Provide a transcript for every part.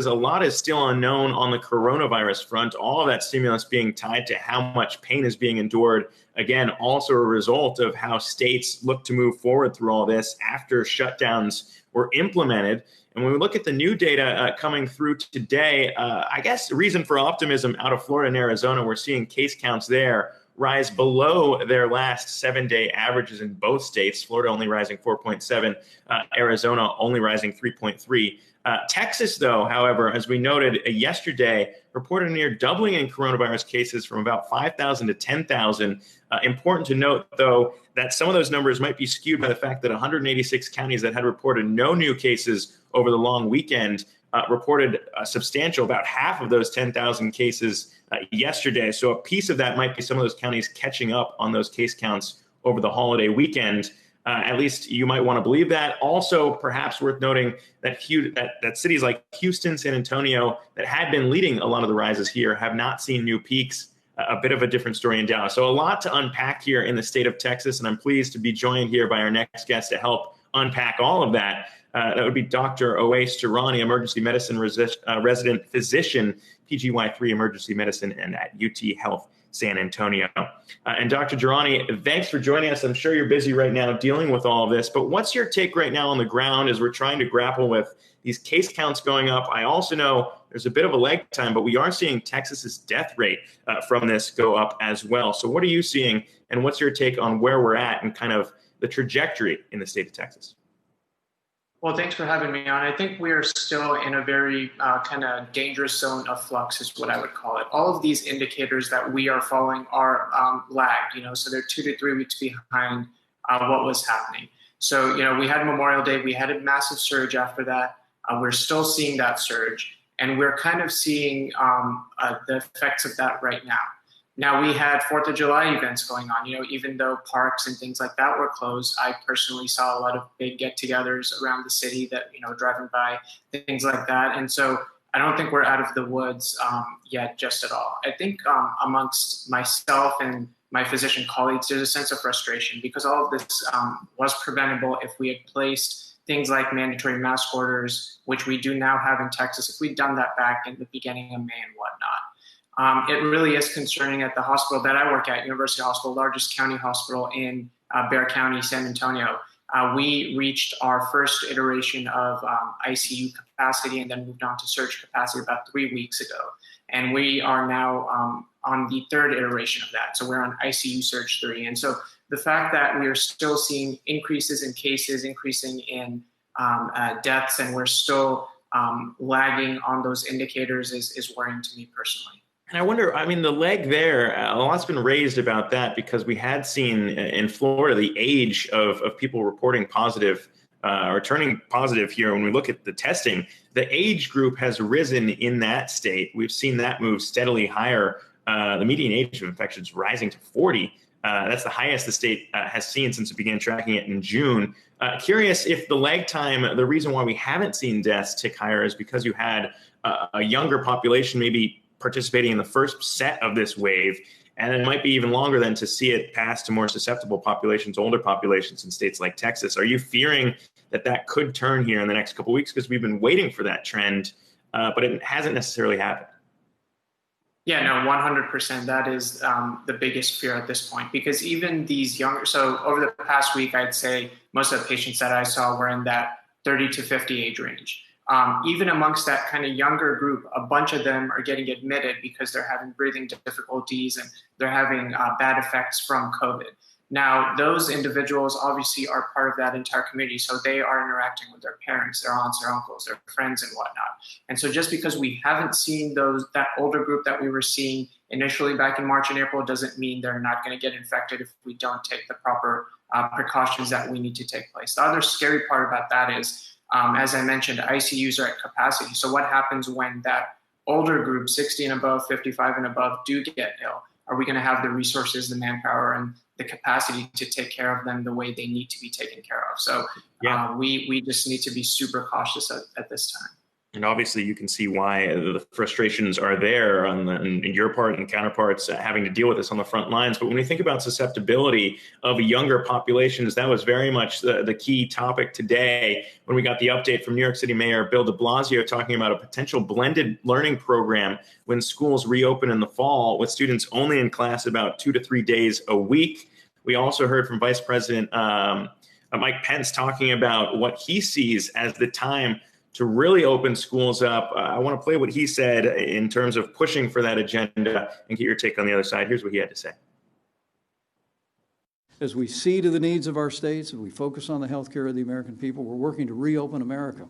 because a lot is still unknown on the coronavirus front. All of that stimulus being tied to how much pain is being endured. Again, also a result of how states look to move forward through all this after shutdowns were implemented. And when we look at the new data coming through today, I guess the reason for optimism out of Florida and Arizona, we're seeing case counts there rise below their last 7-day averages in both states. Florida only rising 4.7, Arizona only rising 3.3. Texas, though, however, as we noted yesterday, reported a near doubling in coronavirus cases from about 5,000 to 10,000. Important to note, though, that some of those numbers might be skewed by the fact that 186 counties that had reported no new cases over the long weekend reported a substantial, about half of those 10,000 cases yesterday. So a piece of that might be some of those counties catching up on those case counts over the holiday weekend. At least you might want to believe that. Also, perhaps worth noting that cities like Houston, San Antonio, that had been leading a lot of the rises here, have not seen new peaks. A bit of a different story in Dallas. So a lot to unpack here in the state of Texas, and I'm pleased to be joined here by our next guest to help unpack all of that. That would be Dr. Durrani, emergency medicine resident physician, PGY3 emergency medicine, and at UT Health San Antonio. And Dr. Durrani, thanks for joining us. I'm sure you're busy right now dealing with all of this, but what's your take right now on the ground as we're trying to grapple with these case counts going up? I also know there's a bit of a lag time, but we are seeing Texas's death rate from this go up as well. So what are you seeing, and what's your take on where we're at and kind of the trajectory in the state of Texas? Well, thanks for having me on. I think we are still in a very kind of dangerous zone of flux is what I would call it. All of these indicators that we are following are lagged, so they're 2 to 3 weeks behind what was happening. So, we had Memorial Day, we had a massive surge after that. We're still seeing that surge, and we're kind of seeing the effects of that right now. Now, we had 4th of July events going on, even though parks and things like that were closed. I personally saw a lot of big get-togethers around the city that, driving by, things like that. And so I don't think we're out of the woods yet just at all. I think amongst myself and my physician colleagues, there's a sense of frustration because all of this was preventable if we had placed things like mandatory mask orders, which we do now have in Texas, if we'd done that back in the beginning of May and whatnot. It really is concerning at the hospital that I work at, University Hospital, largest county hospital in Bexar County, San Antonio. We reached our first iteration of ICU capacity and then moved on to surge capacity about 3 weeks ago. And we are now on the third iteration of that. So we're on ICU surge 3. And so the fact that we are still seeing increases in cases, increasing in deaths, and we're still lagging on those indicators is worrying to me personally. And I wonder, the leg there, a lot's been raised about that because we had seen in Florida the age of people reporting positive or turning positive here. When we look at the testing, the age group has risen in that state. We've seen that move steadily higher. The median age of infections rising to 40. That's the highest the state has seen since it began tracking it in June. Curious if the lag time, the reason why we haven't seen deaths tick higher is because you had a younger population maybe participating in the first set of this wave, and it might be even longer than to see it pass to more susceptible populations, older populations in states like Texas. Are you fearing that could turn here in the next couple of weeks? Because we've been waiting for that trend, but it hasn't necessarily happened. Yeah, no, 100%. That is the biggest fear at this point, because even these younger, so over the past week, I'd say most of the patients that I saw were in that 30 to 50 age range. Even amongst that kind of younger group, a bunch of them are getting admitted because they're having breathing difficulties and they're having bad effects from COVID. Now, those individuals obviously are part of that entire community, so they are interacting with their parents, their aunts, their uncles, their friends, and whatnot. And so just because we haven't seen that older group that we were seeing initially back in March and April doesn't mean they're not going to get infected if we don't take the proper precautions that we need to take place. The other scary part about that is, as I mentioned, ICUs are at capacity. So what happens when that older group, 60 and above, 55 and above, do get ill? Are we going to have the resources, the manpower, and the capacity to take care of them the way they need to be taken care of? So we just need to be super cautious at this time. And obviously, you can see why the frustrations are there on your part and counterparts having to deal with this on the front lines. But when we think about susceptibility of younger populations, that was very much the key topic today when we got the update from New York City Mayor Bill de Blasio talking about a potential blended learning program when schools reopen in the fall, with students only in class about 2 to 3 days a week. We also heard from Vice President Mike Pence talking about what he sees as the time to really open schools up. I want to play what he said in terms of pushing for that agenda and get your take on the other side. Here's what he had to say. As we see to the needs of our states, as we focus on the health care of the American people, we're working to reopen America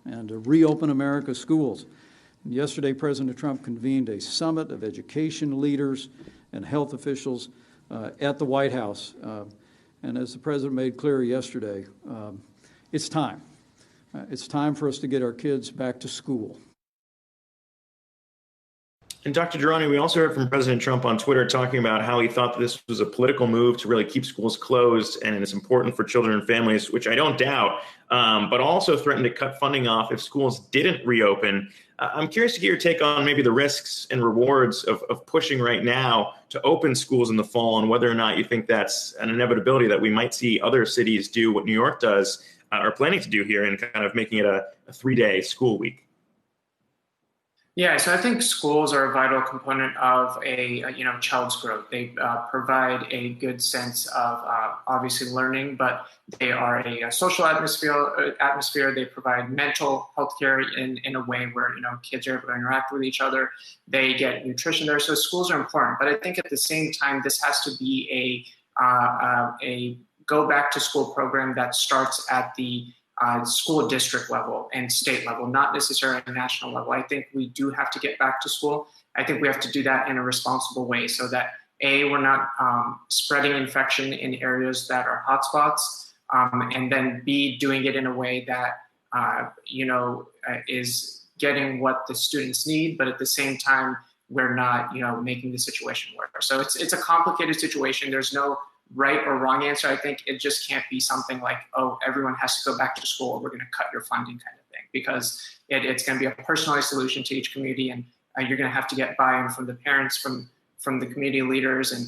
and to reopen America's schools. And yesterday, President Trump convened a summit of education leaders and health officials at the White House. And as the president made clear yesterday, it's time. It's time for us to get our kids back to school. And Dr. Durrani, we also heard from President Trump on Twitter talking about how he thought that this was a political move to really keep schools closed and it's important for children and families, which I don't doubt, but also threatened to cut funding off if schools didn't reopen. I'm curious to get your take on maybe the risks and rewards of pushing right now to open schools in the fall, and whether or not you think that's an inevitability that we might see other cities do what New York does, are planning to do here, and kind of making it a 3-day school week. Yeah, so I think schools are a vital component of a child's growth. They provide a good sense of obviously learning, but they are a social atmosphere. They provide mental health care in a way where kids are able to interact with each other. They get nutrition there, so schools are important. But I think at the same time, this has to be a go back to school program that starts at the school district level and state level, not necessarily a national level. I think we do have to get back to school. I think we have to do that in a responsible way so that A, we're not spreading infection in areas that are hotspots, and then B, doing it in a way that is getting what the students need, but at the same time, we're not making the situation worse. So it's a complicated situation. There's no right or wrong answer. I think it just can't be something like, oh, everyone has to go back to school, or we're going to cut your funding kind of thing, because it's going to be a personalized solution to each community, and you're going to have to get buy-in from the parents, from the community leaders, and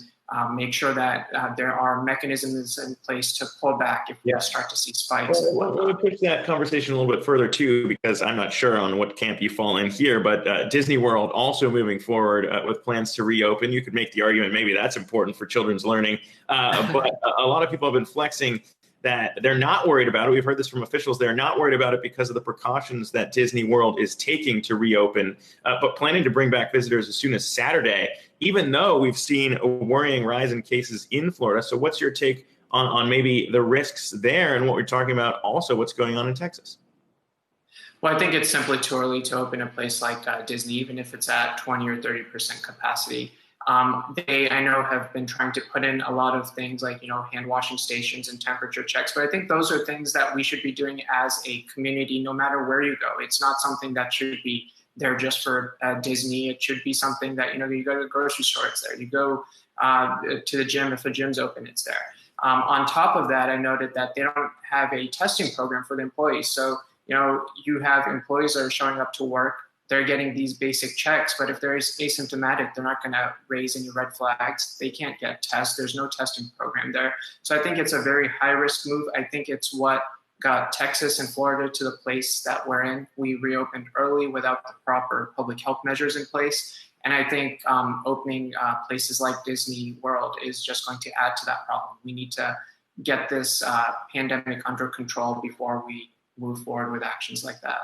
make sure that there are mechanisms in place to pull back if we start to see spikes. Well, let me push that conversation a little bit further too, because I'm not sure on what camp you fall in here, but Disney World also moving forward with plans to reopen. You could make the argument maybe that's important for children's learning, but a lot of people have been flexing that they're not worried about it. We've heard this from officials. They're not worried about it because of the precautions that Disney World is taking to reopen, but planning to bring back visitors as soon as Saturday, even though we've seen a worrying rise in cases in Florida. So what's your take on maybe the risks there, and what we're talking about also what's going on in Texas? Well, I think it's simply too early to open a place like Disney, even if it's at 20 or 30% capacity. They, I know, have been trying to put in a lot of things like, hand washing stations and temperature checks, but I think those are things that we should be doing as a community, no matter where you go. It's not something that should be there just for Disney. It should be something that, you go to the grocery store, it's there. You go to the gym, if a gym's open, it's there. On top of that, I noted that they don't have a testing program for the employees. So, you have employees that are showing up to work, they're getting these basic checks, but if they're asymptomatic, they're not going to raise any red flags. They can't get tests. There's no testing program there. So I think it's a very high risk move. I think it's what got Texas and Florida to the place that we're in. We reopened early without the proper public health measures in place. And I think opening places like Disney World is just going to add to that problem. We need to get this pandemic under control before we move forward with actions like that.